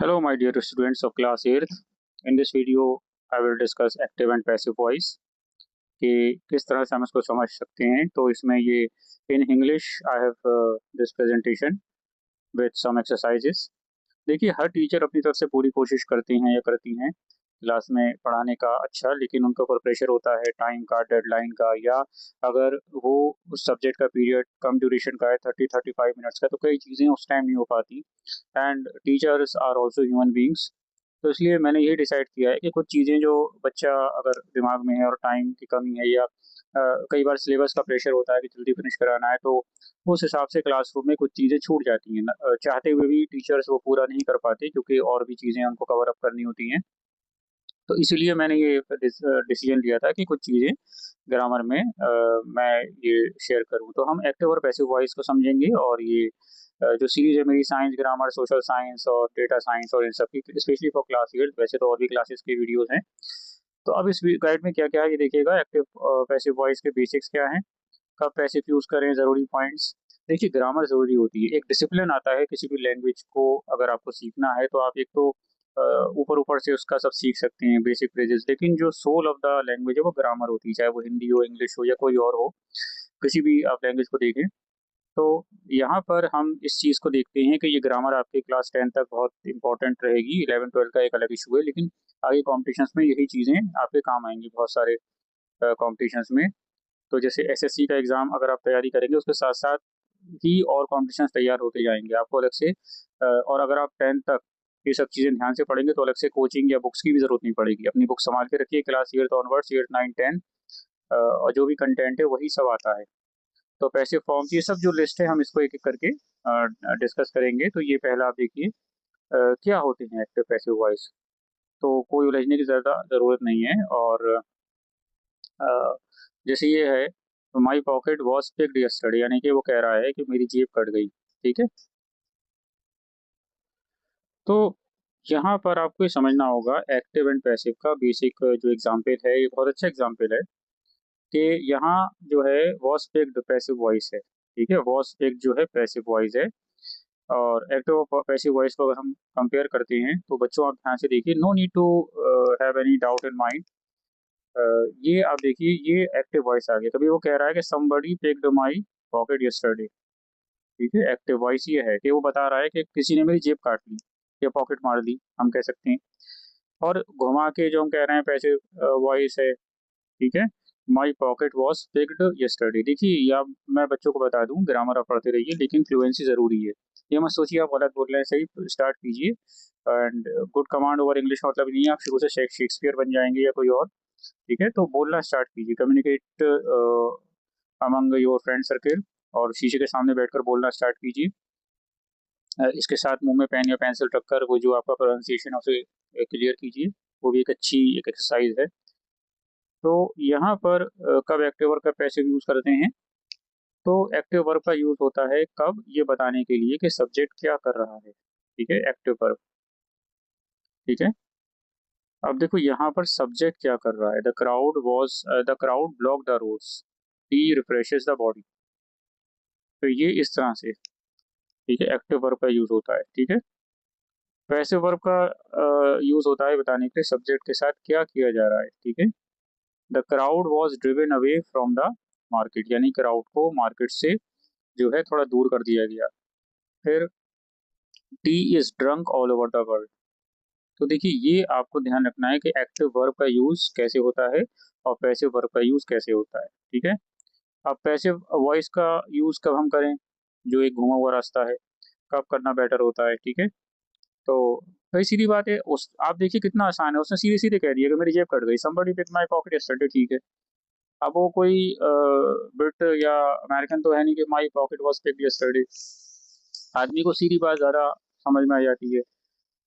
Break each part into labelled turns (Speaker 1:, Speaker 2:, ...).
Speaker 1: Hello, my dear students of class 8th. In this video, I will discuss active and passive voice कि किस तरह से हम इसको समझ सकते हैं। तो इसमें ये in English I have this presentation with some exercises. देखिए, हर टीचर अपनी तरफ से पूरी कोशिश करते हैं या करती हैं क्लास में पढ़ाने का अच्छा, लेकिन उनके ऊपर प्रेशर होता है टाइम का, डेडलाइन का, या अगर वो उस सब्जेक्ट का पीरियड कम ड्यूरेशन का है 30-35 मिनट्स का, तो कई चीज़ें उस टाइम नहीं हो पाती। And teachers are also human beings. तो इसलिए मैंने ये डिसाइड किया है कि कुछ चीज़ें जो बच्चा अगर दिमाग में है और टाइम की कमी है, या कई बार सिलेबस का प्रेशर होता है कि जल्दी फिनिश कराना है, तो उस हिसाब से क्लासरूम में कुछ चीज़ें छूट जाती हैं। चाहते हुए भी टीचर्स वो पूरा नहीं कर पाते, क्योंकि और भी चीज़ें उनको कवर अप करनी होती हैं। तो इसीलिए मैंने ये डिसीजन लिया था कि कुछ चीज़ें ग्रामर में मैं ये शेयर करूँ। तो हम एक्टिव और पैसिव वॉइस को समझेंगे, और ये जो सीरीज़ है मेरी साइंस, ग्रामर, सोशल साइंस और डेटा साइंस और इन सब की, स्पेशली फॉर क्लास 8। वैसे तो और भी क्लासेस की वीडियोज़ हैं। तो अब इस गाइड में क्या-क्या है ये देखिएगा। एक्टिव पैसिव वॉइस के बेसिक्स क्या हैं, कब पैसिव यूज़ करें, ज़रूरी पॉइंट्स। देखिए, ग्रामर ज़रूरी होती है। एक डिसिप्लिन आता है किसी भी लैंग्वेज को अगर आपको सीखना है, तो आप एक तो ऊपर-ऊपर से उसका सब सीख सकते हैं, बेसिक फ्रेजेज़, लेकिन जो सोल ऑफ द लैंग्वेज है वो ग्रामर होती है, चाहे वो हिंदी हो, इंग्लिश हो या कोई और हो। किसी भी आप लैंग्वेज को देखें, तो यहाँ पर हम इस चीज़ को देखते हैं कि ये ग्रामर आपके क्लास 10 तक बहुत इंपॉर्टेंट रहेगी। 11-12 का एक अलग इशू है, लेकिन आगे कॉम्पिटिशन्स में यही चीज़ें आपके काम आएँगी बहुत सारे कॉम्पिटिशन्स में। तो जैसे एसएससी का एग्ज़ाम अगर आप तैयारी करेंगे, उसके साथ-साथ ही और कॉम्पिटिशन्स तैयार होते जाएँगे। आपको अलग से और अगर आप 10th तक ये सब चीज़ें ध्यान से पढ़ेंगे, तो अलग से कोचिंग या बुक्स की भी ज़रूरत नहीं पड़ेगी। अपनी बुक सँभाल के रखिए, क्लास 8th ऑनवर्ड्स, 8, 9, 10 और जो भी कंटेंट है वही सब आता है। तो पैसिव फॉर्म की ये सब जो लिस्ट है, हम इसको एक-एक करके डिस्कस करेंगे। तो ये पहला आप देखिए, क्या होते हैं एक्टिव पैसिव वॉइस? तो कोई उलझने की ज़्यादा ज़रूरत नहीं है। और अ, जैसे ये है, my pocket was picked yesterday, यानी कि वो कह रहा है कि मेरी जेब कट गई। ठीक है? तो यहाँ पर आपको ये समझना होगा एक्टिव एंड पैसिव का बेसिक जो एग्जाम्पल है, ये बहुत अच्छा एग्जाम्पल है कि यहाँ जो है वॉज पिक्ड पैसिव वॉइस है। ठीक है? वॉज पिक्ड जो है पैसिव वॉइस है। और एक्टिव और पैसिव वॉइस को अगर हम कंपेयर करते हैं, तो बच्चों आप ध्यान से देखिए, no need to have any doubt in mind. ये आप देखिए, ये एक्टिव वॉइस आ गया। कभी वो कह रहा है कि somebody picked my pocket yesterday. ठीक है? एक्टिव वॉइस ये है कि वो बता रहा है कि किसी ने मेरी जेब काट ली या पॉकेट मार दी, हम कह सकते हैं। और घुमा के जो हम कह रहे हैं पैसिव वॉइस है। ठीक है? My pocket was picked yesterday. देखिए, या मैं बच्चों को बता दूं, ग्रामर आप पढ़ते रहिए, लेकिन फ्लुएंसी जरूरी है। ये मत सोचिए आप गलत बोल रहे हैं, सही स्टार्ट कीजिए। And good command over English मतलब नहीं है आप शुरू से शेक्सपियर बन जाएंगे या कोई और। ठीक है? तो बोलना स्टार्ट कीजिए, communicate among your friend circle, और शीशे के सामने बैठकर बोलना स्टार्ट कीजिए। इसके साथ मुंह में पेन या पेंसिल रखकर वो जो आपका प्रोनाउंसिएशन है उसे क्लियर कीजिए। वो भी एक अच्छी एक एक्सरसाइज है। तो यहाँ पर कब एक्टिव और कब पैसिव यूज करते हैं? तो एक्टिव वर्ब का यूज होता है कब, ये बताने के लिए कि सब्जेक्ट क्या कर रहा है। ठीक है? Active verb. ठीक है? अब देखो यहाँ पर सब्जेक्ट क्या कर रहा है। The crowd block the roads, he refreshes the body. तो ये इस तरह से, ठीक है, एक्टिव वर्ब का यूज होता है। ठीक है? पैसिव वर्ब का यूज होता है बताने के लिए सब्जेक्ट के साथ क्या किया जा रहा है। ठीक है? The crowd was driven away from the market, यानी क्राउड को मार्केट से जो है थोड़ा दूर कर दिया गया। फिर T is drunk all over the world. तो देखिए, ये आपको ध्यान रखना है कि एक्टिव वर्ब का यूज कैसे होता है और पैसिव वर्ब का यूज कैसे होता है। ठीक है? अब पैसिव वॉइस का यूज कब हम करें, जो एक घुमा हुआ रास्ता है, कब करना बेटर होता है। ठीक है? तो भाई सीधी बात है, उस आप देखिए कितना आसान है, उसने सीधे सीधे कह दिया कि मेरी जेब कट गई, somebody pick my pocket yesterday. ठीक है? अब वो कोई ब्रिट या अमेरिकन तो है नहीं कि my pocket was picked yesterday. आदमी को सीधी बात ज़्यादा समझ में आ जाती है।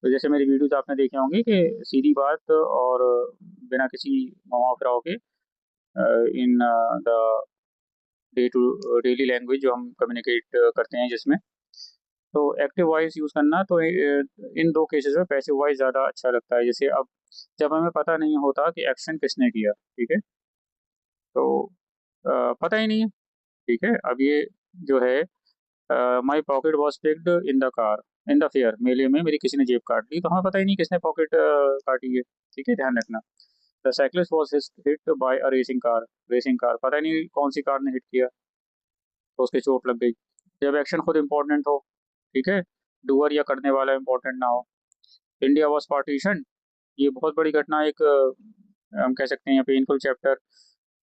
Speaker 1: तो जैसे मेरी वीडियोज़ आपने देखे होंगे कि सीधी बात और बिना किसी घुमाव-फिराव के in the day to daily language जो हम कम्युनिकेट करते हैं जिसमें, तो एक्टिव वॉइस यूज़ करना, तो इन 2 केसेस में पैसिव वॉइस ज़्यादा अच्छा लगता है। जैसे अब जब हमें पता नहीं होता कि एक्शन किसने किया। ठीक है? तो पता ही नहीं है। ठीक है? अब ये जो है, my pocket was picked in the car, in the fair, मेले में मेरी किसी ने जेब काट ली, तो हमें पता ही नहीं किसने पॉकेट काटी है। ठीक है, ध्यान रखना। The cyclist was hit by a racing car, पता ही नहीं कौन सी कार ने हिट किया, तो उसके चोट लग गई। जब एक्शन खुद इंपॉर्टेंट हो, ठीक है, डूअर या करने वाला इंपॉर्टेंट ना हो। इंडिया वॉज पार्टीशन, ये बहुत बड़ी घटना, एक हम कह सकते हैं painful chapter,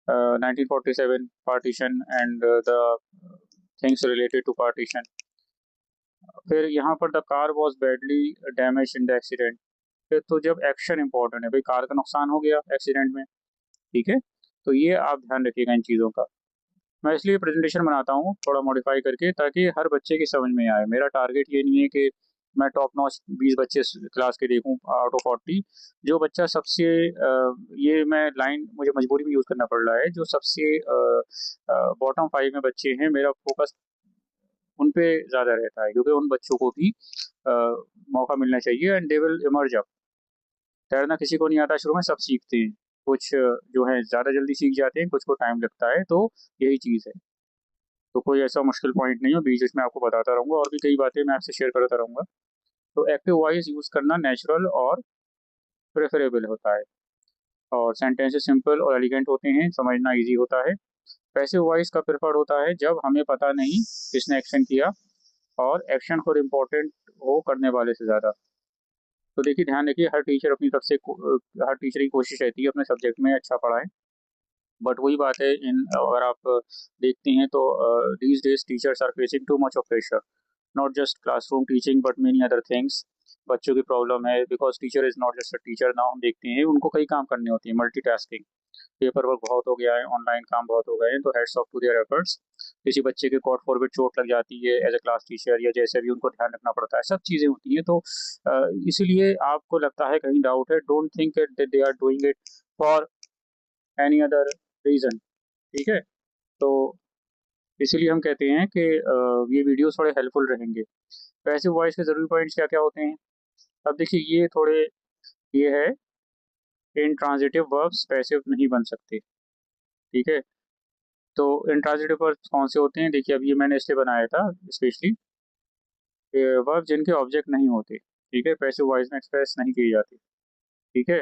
Speaker 1: 1947 partition and the things related to partition. फिर यहाँ पर the car was badly damage in the accident. फिर तो जब एक्शन इंपॉर्टेंट है भाई, कार का नुकसान हो गया एक्सीडेंट में, ठीक है, तो ये आप ध्यान रखिएगा इन चीज़ों का। मैं इसलिए प्रेजेंटेशन बनाता हूँ थोड़ा मॉडिफाई करके, ताकि हर बच्चे की समझ में आए। मेरा टारगेट ये नहीं है कि मैं टॉप नॉच 20 बच्चे क्लास के देखूं आउट ऑफ 40। जो बच्चा सबसे ये मैं लाइन मुझे मजबूरी में यूज़ करना पड़ रहा है, जो सबसे बॉटम 5 में बच्चे हैं, मेरा फोकस उन पे ज़्यादा रहता है, क्योंकि उन बच्चों को भी अ, मौका मिलना चाहिए and they will emerge up. तैरना किसी को नहीं आता शुरू में, सब सीखते हैं। कुछ जो है ज़्यादा जल्दी सीख जाते हैं, कुछ को टाइम लगता है, तो यही चीज़ है। तो कोई ऐसा मुश्किल पॉइंट नहीं है, बीच बीच में आपको बताता रहूँगा, और भी कई बातें मैं आपसे शेयर करता रहूँगा। तो एक्टिव वॉइस यूज़ करना नेचुरल और प्रेफरेबल होता है, और सेंटेंसेस सिंपल और एलिगेंट होते हैं, समझना ईजी होता है। पैसिव वॉइस का प्रेफर्ड होता है जब हमें पता नहीं किसने एक्शन किया, और एक्शन खुद इम्पोर्टेंट हो करने वाले से ज़्यादा। तो देखिए, ध्यान रखिए, हर टीचर अपनी तरफ से हर टीचर की कोशिश रहती है अपने सब्जेक्ट में अच्छा पढ़ाएं, बट वही बात है, इन अगर आप देखते हैं तो these days teachers are facing too much of pressure, not just classroom teaching but many other things. बच्चों की प्रॉब्लम है, because teacher is not just a teacher. Now हम देखते हैं उनको कई काम करने होते हैं, मल्टीटास्किंग, पेपर वर्क बहुत हो गया है, ऑनलाइन काम बहुत हो गए हैं, तो heads off to their efforts. किसी बच्चे के गॉड फॉरबिड चोट लग जाती है एज ए क्लास टीचर, या जैसे भी उनको ध्यान रखना पड़ता है, सब चीज़ें होती हैं। तो इसीलिए आपको लगता है कहीं डाउट है, don't think that they are doing it for any other reason. ठीक है, तो इसीलिए हम कहते हैं कि ये वीडियोस थोड़े हेल्पफुल रहेंगे। पैसिव वॉइस के जरूरी पॉइंट्स क्या क्या होते हैं? अब देखिए, ये थोड़े ये है, इंट्रांजिटिव वर्ब्स पैसिव नहीं बन सकते। ठीक है, तो इंट्रांजिटिव वर्ब्स कौन से होते हैं? देखिए, अब ये मैंने इसलिए बनाया था स्पेशली, वर्ब जिनके ऑब्जेक्ट नहीं होते, ठीक है, पैसिव वॉइस में एक्सप्रेस नहीं किए जाते। ठीक है,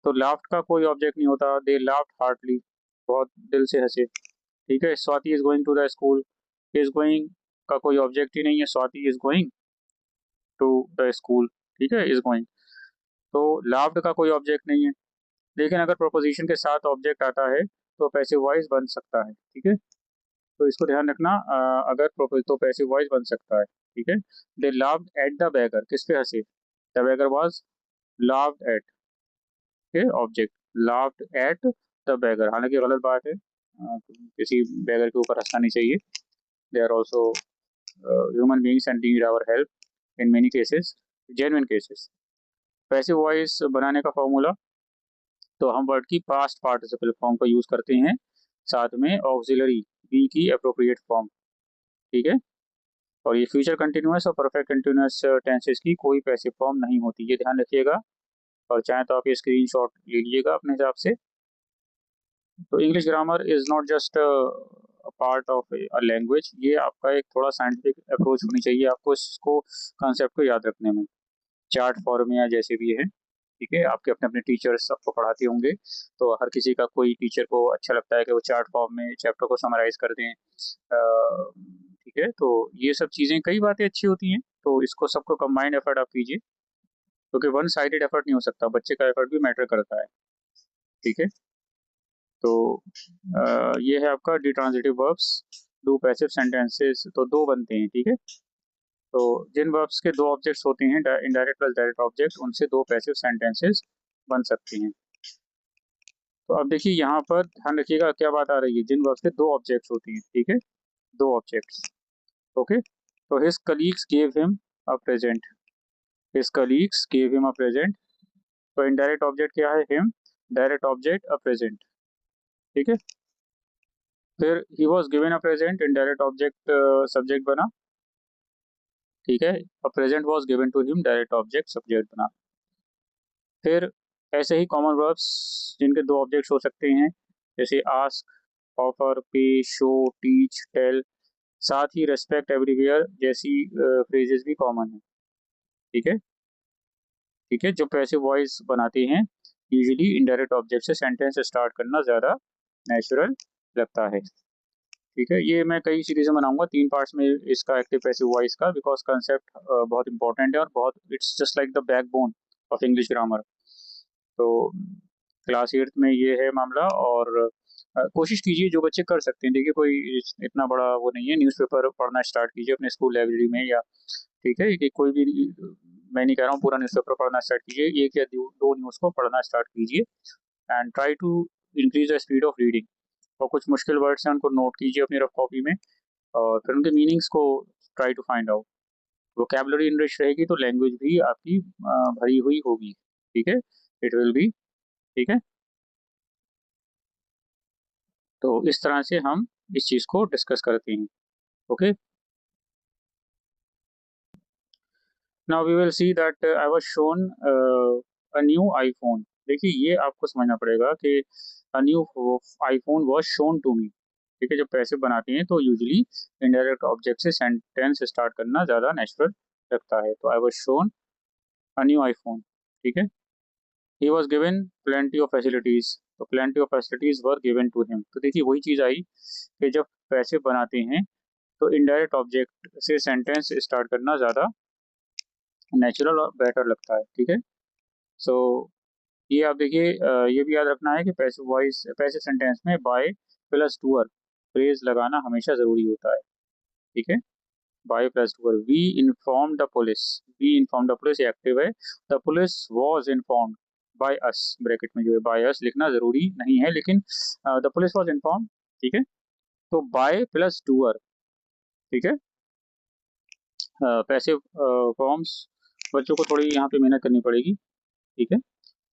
Speaker 1: तो लाफ्ट का कोई ऑब्जेक्ट नहीं होता, दे लाफ्ट हार्टली, बहुत दिल से हंसे। ठीक है, Swati is going to the school, is going का कोई ऑब्जेक्ट ही नहीं है, Swati is going to the school. ठीक है, इज गोइंग, तो लाफ्ड का कोई ऑब्जेक्ट नहीं है। लेकिन अगर प्रोपोजिशन के साथ ऑब्जेक्ट आता है तो पैसिव वॉइस बन सकता है। ठीक है, तो इसको ध्यान रखना, अगर तो पैसिव वॉइस बन सकता है। ठीक है, they laughed at the beggar, किस पे हंसे? The beggar was laughed at, के object, laughed at the beggar, हालांकि गलत बात है, किसी बैगर के ऊपर हंसना नहीं चाहिए। They are also human beings and need our help in many cases, genuine cases. Passive voice बनाने का फॉर्मूला, तो हम वर्ड की पास्ट पार्टिसिपल फॉर्म का यूज करते हैं, साथ में ऑक्सिलरी बी की अप्रोप्रिएट फॉर्म। ठीक है, और ये फ्यूचर कंटिन्यूअस और परफेक्ट कंटिन्यूअस टेंसेस की कोई पैसिव फॉर्म नहीं होती, ये ध्यान रखिएगा। और चाहे तो आप ये स्क्रीनशॉट ले लीजिएगा अपने हिसाब से। तो English grammar is not just part of a language, ये आपका एक थोड़ा साइंटिफिक अप्रोच होनी चाहिए आपको इसको, कंसेप्ट को याद रखने में। चार्ट फॉर्म या जैसे भी है, ठीक है, आपके अपने अपने टीचर्स आपको पढ़ाते होंगे, तो हर किसी का कोई टीचर को अच्छा लगता है कि वो चार्ट फॉर्म में चैप्टर को समराइज कर दें। ठीक है, तो ये सब चीज़ें, कई बातें अच्छी होती हैं, तो इसको सबको कंबाइंड एफर्ट आप कीजिए, क्योंकि वन साइडेड एफर्ट नहीं हो सकता, बच्चे का एफर्ट भी मैटर करता है। ठीक है, तो ये है आपका डिट्रांजिटिव वर्ब्स, डू पैसिव सेंटेंसेस तो दो बनते हैं। ठीक है, तो जिन वर्ब्स के दो ऑब्जेक्ट्स होते हैं, इनडायरेक्ट प्लस डायरेक्ट ऑब्जेक्ट, उनसे दो पैसिव सेंटेंसेस बन सकते हैं। तो अब देखिए, यहाँ पर ध्यान रखिएगा क्या बात आ रही है, जिन वर्ब्स के दो ऑब्जेक्ट्स होते हैं, ठीक है, दो ऑब्जेक्ट्स। ओके, तो his colleagues gave him a present, his colleagues gave him a present, तो इनडायरेक्ट ऑब्जेक्ट क्या है? Him, direct object a present. ठीक है, फिर he was given a present, indirect object subject बना। ठीक है, a present was given to him, direct object subject बना। फिर ऐसे ही कॉमन वर्ब्स जिनके दो ऑब्जेक्ट्स हो सकते हैं, जैसे आस्क, ऑफर, पे, शो, टीच, टेल, साथ ही रेस्पेक्ट, एवरीवेयर जैसी फ्रेजेस भी कॉमन है। ठीक है, ठीक है। जो पैसिव वॉइस बनाते हैं यूजुअली इनडायरेक्ट ऑब्जेक्ट से सेंटेंस स्टार्ट करना ज़्यादा नेचुरल लगता है। ठीक है, ये मैं कई सीरीज़ में बनाऊंगा 3 पार्ट्स में इसका एक्टिव पैसिव वॉइस का, बिकॉज़ कांसेप्ट बहुत इंपॉर्टेंट है और बहुत it's just like the backbone of English grammar. तो क्लास 8th में ये है मामला। और कोशिश कीजिए, जो बच्चे कर सकते हैं, देखिए कोई इतना बड़ा वो नहीं है, न्यूज़पेपर पढ़ना स्टार्ट कीजिए अपने स्कूल लाइब्रेरी में, या ठीक है कि कोई भी, मैं नहीं कह रहा हूँ पूरा न्यूज़पेपर पढ़ना स्टार्ट कीजिए, एक या दो न्यूज़ को पढ़ना स्टार्ट कीजिए and try to increase the speed of reading. और कुछ मुश्किल वर्ड्स हैं उनको नोट कीजिए अपनी रफ कॉपी में, और फिर उनके मीनिंग्स को try to find out. Vocabulary enrich रहेगी तो लैंग्वेज भी आपकी भरी हुई होगी। ठीक है, इट विल बी। ठीक है, तो इस तरह से हम इस चीज़ को डिस्कस करते हैं। Okay, now we will see that I was shown a new iPhone. देखिए ये आपको समझना पड़ेगा कि a new iPhone was shown to me. ठीक है, जब पैसे बनाते हैं तो यूजुअली इनडायरेक्ट ऑब्जेक्ट से सेंटेंस स्टार्ट करना ज़्यादा नेचुरल लगता है। तो I was shown a new iPhone. ठीक है, he was given plenty of facilities, तो plenty of facilities were given to him. तो देखिए वही चीज़ आई कि जब पैसे बनाते हैं तो इनडायरेक्ट ऑब्जेक्ट से सेंटेंस स्टार्ट करना ज़्यादा नेचुरल और बेटर लगता है। ठीक है, सो ये आप देखिए, ये भी याद रखना है कि पैसिव वॉइस पैसिव सेंटेंस में बाय प्लस टूअर फ्रेज लगाना हमेशा ज़रूरी होता है। ठीक है, by plus doer. We inform the police, we inform the police active है, the police was informed by us, bracket में जो है बाय अस लिखना ज़रूरी नहीं है, लेकिन द पुलिस वॉज इन्फॉर्म। ठीक है, तो बाय प्लस टूअर। ठीक है, पैसिव फॉर्म्स बच्चों को थोड़ी यहाँ पे मेहनत करनी पड़ेगी। ठीक है,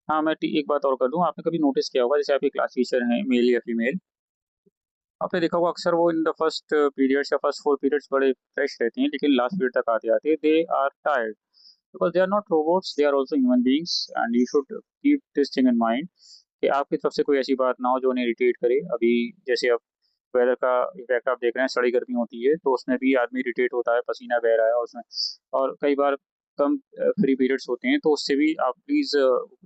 Speaker 1: हाँ मैं एक बात और कर दूं, आपने कभी नोटिस किया होगा, जैसे आपके क्लास टीचर हैं मेल या फीमेल, आपने देखा होगा अक्सर वो इन द फर्स्ट पीरियड्स या फर्स्ट 4 पीरियड्स बड़े फ्रेश रहते हैं, लेकिन लास्ट पीरियड तक आते आते they are tired, because they are not robots, they are also human beings. And you should keep this thing in mind कि आपकी तरफ से कोई ऐसी बात ना हो जो उन्हें इरिटेट करे। अभी जैसे अब वेदर का इफेक्ट आप देख रहे हैं, सड़ी गर्मी होती है तो उसमें भी आदमी इरिटेट होता है, पसीना बह रहा है और उसमें, और कई बार कम फ्री पीरियड्स होते हैं, तो उससे भी आप प्लीज़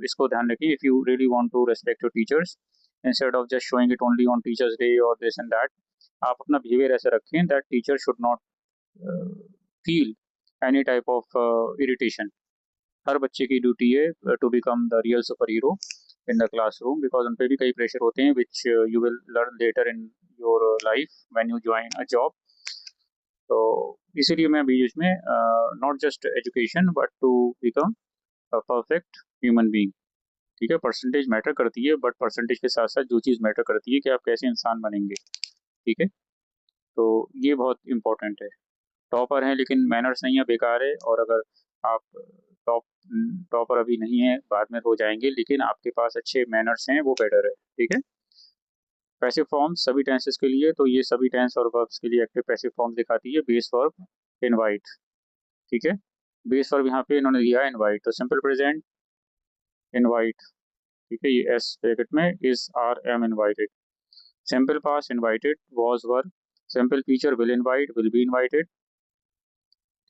Speaker 1: इसको ध्यान रखिए। If you really want to respect your teachers, instead of just showing it only on teachers day और दिस एंड दैट, आप अपना बिहेवियर ऐसे रखें that teacher should not feel any type of irritation. हर बच्चे की ड्यूटी है to become the real super hero in the classroom, because उन पे भी कई प्रेशर होते हैं which you will learn later in your life when you join a job. तो इसीलिए मैं भी इसमें not just education but to become a perfect human being. ठीक है, परसेंटेज मैटर करती है, बट परसेंटेज के साथ साथ जो चीज़ मैटर करती है कि आप कैसे इंसान बनेंगे। ठीक है, तो ये बहुत इंपॉर्टेंट है। टॉपर हैं लेकिन मैनर्स नहीं है, बेकार है। और अगर आप टॉप टॉपर अभी नहीं है, बाद में हो जाएंगे, लेकिन आपके पास अच्छे मैनर्स हैं, वो बेटर है। ठीक है, पैसिव फॉर्म्स सभी टेंसेस के लिए, तो ये सभी टेंस और वर्ब्स के लिए एक्टिव पैसिव फॉर्म दिखाती है। Base verb invite. ठीक है, बेस वर्ब यहाँ पे इन्होंने दिया है इनवाइट, तो सिंपल प्रेजेंट इनवाइट। ठीक है, ये एस ब्रैकेट में is are am invited. Simple past invited was were. Simple future will invite will be invited.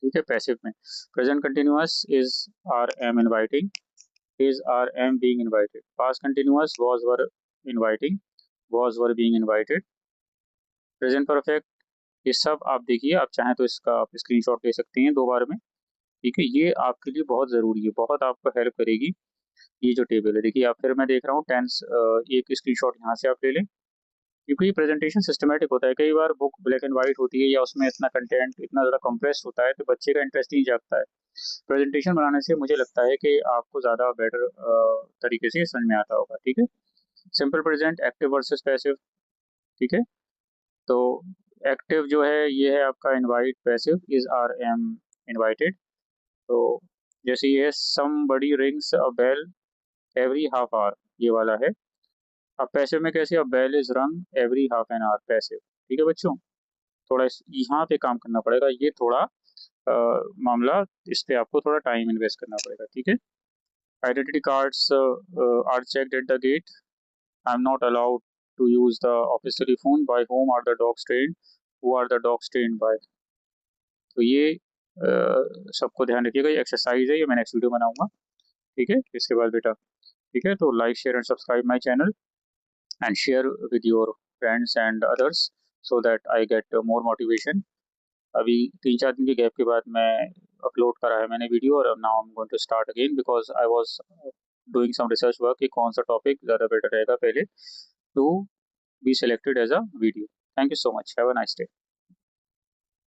Speaker 1: ठीक है, पैसिव में present continuous is are am inviting, is are am being invited. Past continuous was were inviting, was were being invited. Present perfect, ये सब आप देखिए, आप चाहें तो इसका आप स्क्रीनशॉट ले सकते हैं 2 बार में। ठीक है, ये आपके लिए बहुत ज़रूरी है, बहुत आपको हेल्प करेगी ये जो टेबल है। देखिए आप, फिर मैं देख रहा हूँ टेंस, एक स्क्रीनशॉट यहाँ से आप ले लें, क्योंकि ये प्रेजेंटेशन सिस्टमेटिक होता है। कई बार बुक ब्लैक एंड वाइट होती है या उसमें इतना कंटेंट इतना ज़्यादा कंप्रेस होता है, तो बच्चे का इंटरेस्ट नहीं जागता है। प्रेजेंटेशन बनाने से मुझे लगता है कि आपको ज़्यादा बेटर तरीके से समझ में आता होगा। ठीक है, simple present active versus passive. ठीक है, तो एक्टिव जो है ये है आपका invite, passive is are am invited. तो जैसे ये somebody rings a bell every half hour, ये वाला है। अब पैसिव में कैसे, अब bell is rung every half an hour, passive. ठीक है बच्चों, थोड़ा यहाँ पे काम करना पड़ेगा, ये थोड़ा मामला, इस पे आपको थोड़ा टाइम इन्वेस्ट करना पड़ेगा। ठीक है, identity cards are checked at the gate, I am not allowed to use the office telephone, by whom are the dogs trained, who are the dogs trained by। तो ये सबको ध्यान रखिएगा, ये एक्सरसाइज है, ये मैं नेक्स्ट वीडियो बनाऊंगा, ठीक है। इसके बाद बेटा, ठीक है, तो like share and subscribe my channel and share with your friends and others so that I get more motivation. अभी 3-4 दिन के गैप के बाद मैं अपलोड करा है मैंने वीडियो, और now I am going to start again because I was doing some research work कि कौन सा टॉपिक ज़्यादा बेटर रहेगा पहले to be selected as a video. Thank you so much, have a nice day.